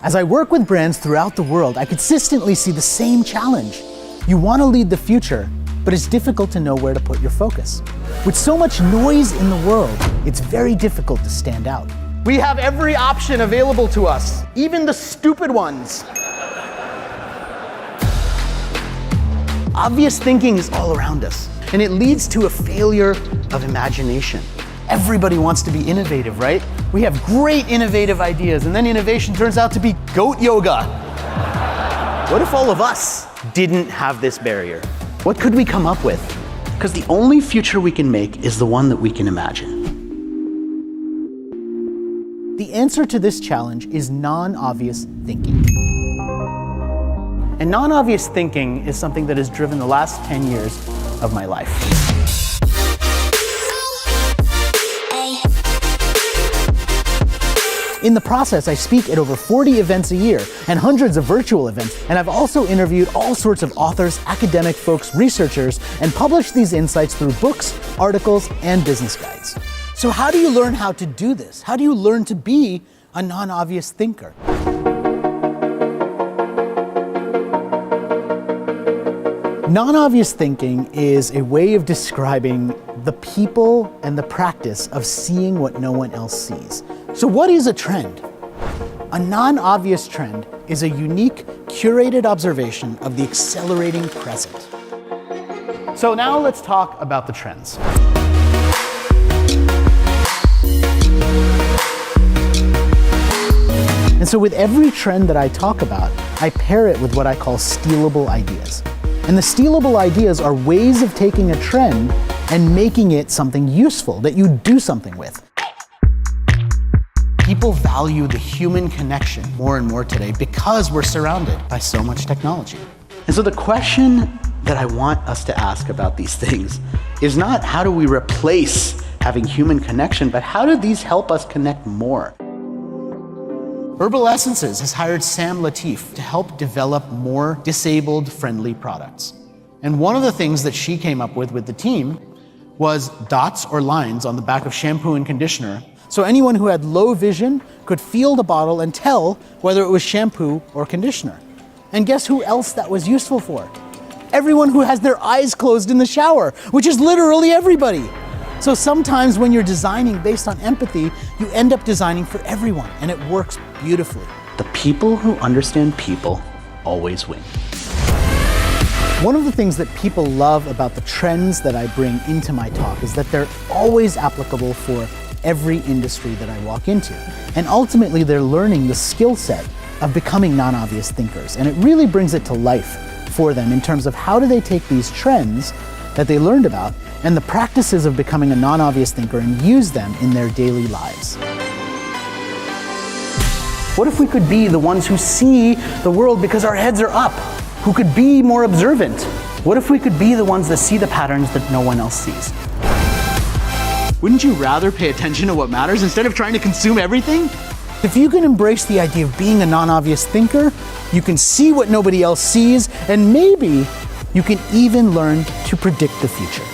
As I work with brands throughout the world, I consistently see the same challenge. You want to lead the future, but it's difficult to know where to put your focus. With so much noise in the world, it's very difficult to stand out. We have every option available to us, even the stupid ones. Obvious thinking is all around us, and it leads to a failure of imagination. Everybody wants to be innovative, right? We have great innovative ideas, and then innovation turns out to be goat yoga. What if all of us didn't have this barrier? What could we come up with? Because the only future we can make is the one that we can imagine. The answer to this challenge is non-obvious thinking. And non-obvious thinking is something that has driven the last 10 years of my life. In the process, I speak at over 40 events a year and hundreds of virtual events, and I've also interviewed all sorts of authors, academic folks, researchers, and published these insights through books, articles, and business guides. So how do you learn how to do this? How do you learn to be a non-obvious thinker? Non-obvious thinking is a way of describing the people and the practice of seeing what no one else sees. So what is a trend? A non-obvious trend is a unique, curated observation of the accelerating present. So now let's talk about the trends. And so with every trend that I talk about, I pair it with what I call stealable ideas. And the stealable ideas are ways of taking a trend and making it something useful that you do something with. People value the human connection more and more today because we're surrounded by so much technology. And so the question that I want us to ask about these things is not how do we replace having human connection, but how do these help us connect more? Herbal Essences has hired Sam Latif to help develop more disabled-friendly products. And one of the things that she came up with the team was dots or lines on the back of shampoo and conditioner, so anyone who had low vision could feel the bottle and tell whether it was shampoo or conditioner. And guess who else that was useful for? Everyone who has their eyes closed in the shower, which is literally everybody. So sometimes when you're designing based on empathy, you end up designing for everyone, and it works beautifully. The people who understand people always win. One of the things that people love about the trends that I bring into my talk is that they're always applicable for every industry that I walk into. And ultimately, they're learning the skill set of becoming non-obvious thinkers. And it really brings it to life for them in terms of how do they take these trends that they learned about and the practices of becoming a non-obvious thinker and use them in their daily lives. What if we could be the ones who see the world because our heads are up, who could be more observant? What if we could be the ones that see the patterns that no one else sees? Wouldn't you rather pay attention to what matters instead of trying to consume everything? If you can embrace the idea of being a non-obvious thinker, you can see what nobody else sees, and maybe you can even learn to predict the future.